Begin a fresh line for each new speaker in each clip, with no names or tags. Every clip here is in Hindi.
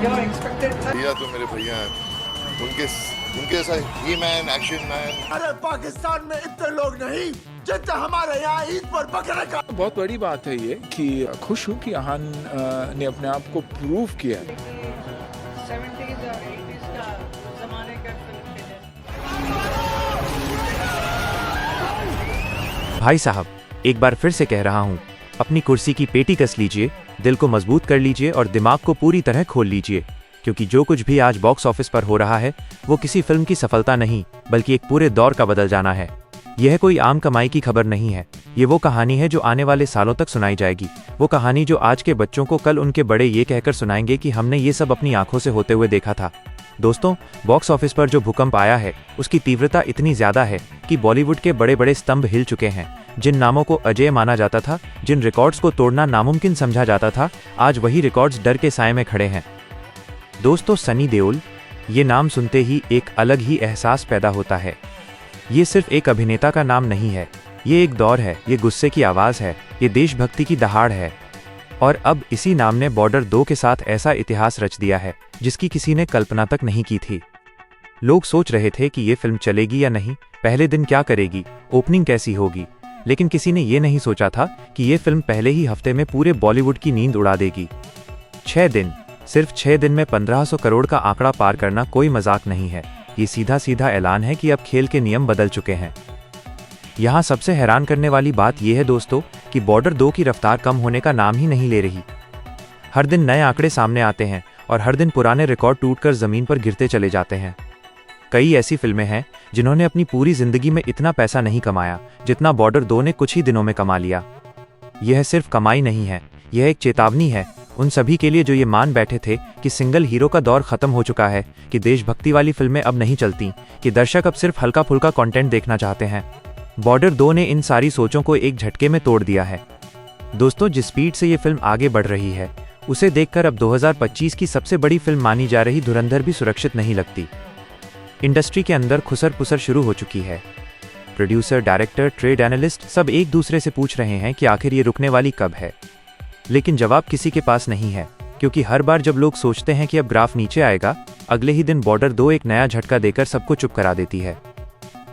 your expected था?
भैया तो मेरे भैया हैं, उनके उनके जैसा ही मैन, एक्शन मैन।
अरे पाकिस्तान में इतने लोग नहीं जितना हमारे यहाँ ईद पर बकरे का।
बहुत बड़ी बात है ये कि खुश हूँ कि अहान ने अपने आप को प्रूव किया।
70s और 80s का जमाने का फिल्म है।
भाई साहब, एक बार फिर से कह रहा हूँ, अपनी कुर्सी की पेटी कस लीजिए, दिल को मजबूत कर लीजिए और दिमाग को पूरी तरह खोल लीजिए, क्योंकि जो कुछ भी आज बॉक्स ऑफिस पर हो रहा है वो किसी फिल्म की सफलता नहीं बल्कि एक पूरे दौर का बदल जाना है। यह कोई आम कमाई की खबर नहीं है, ये वो कहानी है जो आने वाले सालों तक सुनाई जाएगी। वो कहानी जो आज के बच्चों को कल उनके बड़े ये कहकर सुनाएंगे कि हमने ये सब अपनी आंखों से होते हुए देखा था। दोस्तों, बॉक्स ऑफिस पर जो भूकंप आया है उसकी तीव्रता इतनी ज्यादा है कि बॉलीवुड के बड़े बड़े स्तंभ हिल चुके हैं। जिन नामों को अजेय माना जाता था, जिन रिकॉर्ड्स को तोड़ना नामुमकिन समझा जाता था, आज वही रिकॉर्ड्स डर के साए में खड़े हैं। दोस्तों, सनी देओल, ये नाम सुनते ही एक अलग ही एहसास पैदा होता है। ये सिर्फ एक अभिनेता का नाम नहीं है, ये एक दौर है, ये गुस्से की आवाज़ है, ये देशभक्ति की दहाड़ है। और अब इसी नाम ने बॉर्डर 2 के साथ ऐसा इतिहास रच दिया है जिसकी किसी ने कल्पना तक नहीं की थी। लोग सोच रहे थे कि ये फिल्म चलेगी या नहीं, पहले दिन क्या करेगी, ओपनिंग कैसी होगी, लेकिन किसी ने ये नहीं सोचा था कि ये फिल्म पहले ही हफ्ते में पूरे बॉलीवुड की नींद उड़ा देगी। 6 दिन, सिर्फ 6 दिन में 1500 करोड़ का आंकड़ा पार करना कोई मजाक नहीं है। ये सीधा सीधा ऐलान है कि अब खेल के नियम बदल चुके हैं। यहाँ सबसे हैरान करने वाली बात यह है दोस्तों कि बॉर्डर 2 की रफ्तार कम होने का नाम ही नहीं ले रही। हर दिन नए आंकड़े सामने आते हैं और हर दिन पुराने रिकॉर्ड टूटकर जमीन पर गिरते चले जाते हैं। कई ऐसी फिल्में हैं जिन्होंने अपनी पूरी जिंदगी में इतना पैसा नहीं कमाया जितना बॉर्डर 2 ने कुछ ही दिनों में कमा लिया। यह सिर्फ कमाई नहीं है, यह एक चेतावनी है उन सभी के लिए जो ये मान बैठे थे कि सिंगल हीरो का दौर खत्म हो चुका है, कि देशभक्ति वाली फिल्में अब नहीं चलती, कि दर्शक अब सिर्फ हल्का फुल्का कंटेंट देखना चाहते हैं। बॉर्डर 2 ने इन सारी सोचों को एक झटके में तोड़ दिया है। दोस्तों, जिस स्पीड से ये फिल्म आगे बढ़ रही है उसे देखकर अब 2025 की सबसे बड़ी फिल्म मानी जा रही धुरंधर भी सुरक्षित नहीं लगती। इंडस्ट्री के अंदर खुसर पुसर शुरू हो चुकी है। प्रोड्यूसर, डायरेक्टर, ट्रेड एनालिस्ट सब एक दूसरे से पूछ रहे हैं कि आखिर ये रुकने वाली कब है। लेकिन जवाब किसी के पास नहीं है, क्योंकि हर बार जब लोग सोचते हैं कि अब ग्राफ नीचे आएगा, अगले ही दिन बॉर्डर 2 एक नया झटका देकर सबको चुप करा देती है।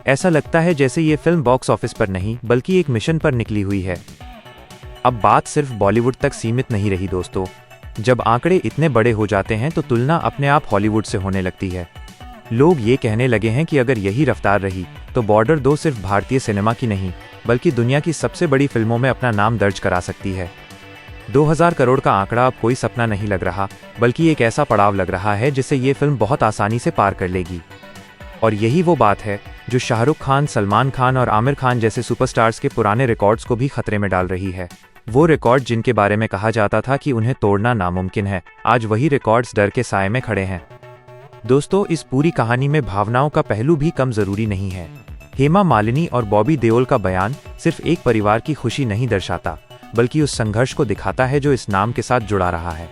ऐसा लगता है जैसे ये फिल्म बॉक्स ऑफिस पर नहीं बल्कि एक मिशन पर निकली हुई है। अब बात सिर्फ बॉलीवुड तक सीमित नहीं रही दोस्तों। जब आंकड़े इतने बड़े हो जाते हैं तो तुलना अपने आप हॉलीवुड से होने लगती है। लोग ये कहने लगे हैं कि अगर यही रफ्तार रही तो बॉर्डर 2 सिर्फ भारतीय सिनेमा की नहीं बल्कि दुनिया की सबसे बड़ी फिल्मों में अपना नाम दर्ज करा सकती है। 2000 करोड़ का आंकड़ा अब कोई सपना नहीं लग रहा बल्कि एक ऐसा पड़ाव लग रहा है जिसे ये फिल्म बहुत आसानी से पार कर लेगी। और यही वो बात है जो शाहरुख खान, सलमान खान और आमिर खान जैसे सुपरस्टार्स के पुराने रिकॉर्ड्स को भी खतरे में डाल रही है। वो रिकॉर्ड जिनके बारे में कहा जाता था कि उन्हें तोड़ना नामुमकिन है, आज वही रिकॉर्ड्स डर के साए में खड़े हैं। दोस्तों, इस पूरी कहानी में भावनाओं का पहलू भी कम जरूरी नहीं है। हेमा मालिनी और बॉबी देओल का बयान सिर्फ एक परिवार की खुशी नहीं दर्शाता बल्कि उस संघर्ष को दिखाता है जो इस नाम के साथ जुड़ा रहा है।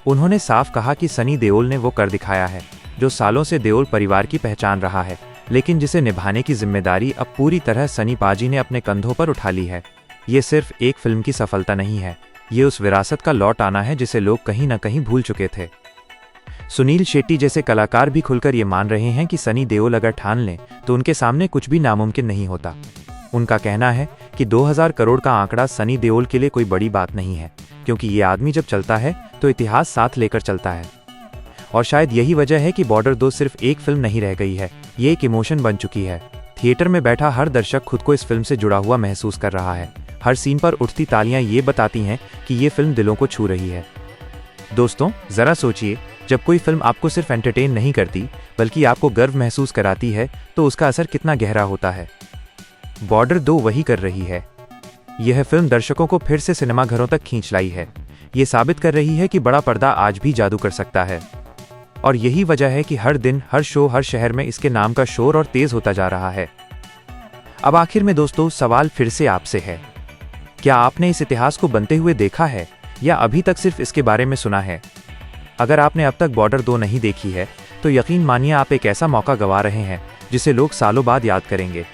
उन्होंने साफ कहा कि सनी देओल ने वो कर दिखाया है जो सालों से देओल परिवार की पहचान रहा है, लेकिन जिसे निभाने की जिम्मेदारी अब पूरी तरह सनी पाजी ने अपने कंधों पर उठा ली है। ये सिर्फ एक फिल्म की सफलता नहीं है, ये उस विरासत का लौट आना है जिसे लोग कहीं न कहीं भूल चुके थे। सुनील शेट्टी जैसे कलाकार भी खुलकर ये मान रहे हैं कि सनी देओल अगर ठान लें तो उनके सामने कुछ भी नामुमकिन नहीं होता। उनका कहना है कि 2000 करोड़ का आंकड़ा सनी देओल के लिए कोई बड़ी बात नहीं है, क्योंकि ये आदमी जब चलता है तो इतिहास साथ लेकर चलता है। और शायद यही वजह है कि बॉर्डर 2 सिर्फ एक फिल्म नहीं रह गई है, ये एक इमोशन बन चुकी है। थिएटर में बैठा हर दर्शक खुद को इस फिल्म से जुड़ा हुआ महसूस कर रहा है। हर सीन पर उठती तालियां ये बताती हैं कि ये फिल्म दिलों को छू रही है। दोस्तों, जरा सोचिए, जब कोई फिल्म आपको सिर्फ एंटरटेन नहीं करती बल्कि आपको गर्व महसूस कराती है तो उसका असर कितना गहरा होता है। बॉर्डर 2 वही कर रही है। यह फिल्म दर्शकों को फिर से सिनेमाघरों तक खींच लाई है। ये साबित कर रही है कि बड़ा पर्दा आज भी जादू कर सकता है। और यही वजह है कि हर दिन, हर शो, हर शहर में इसके नाम का शोर और तेज होता जा रहा है। अब आखिर में दोस्तों, सवाल फिर से आपसे है, क्या आपने इस इतिहास को बनते हुए देखा है या अभी तक सिर्फ इसके बारे में सुना है? अगर आपने अब तक बॉर्डर 2 नहीं देखी है तो यकीन मानिए आप एक ऐसा मौका गंवा रहे हैं जिसे लोग सालों बाद याद करेंगे।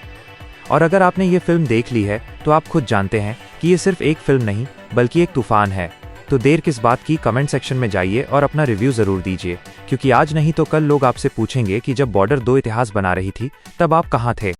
और अगर आपने ये फिल्म देख ली है तो आप खुद जानते हैं कि ये सिर्फ एक फिल्म नहीं बल्कि एक तूफान है। तो देर किस बात की, कमेंट सेक्शन में जाइए और अपना रिव्यू ज़रूर दीजिए, क्योंकि आज नहीं तो कल लोग आपसे पूछेंगे कि जब बॉर्डर 2 इतिहास बना रही थी तब आप कहाँ थे।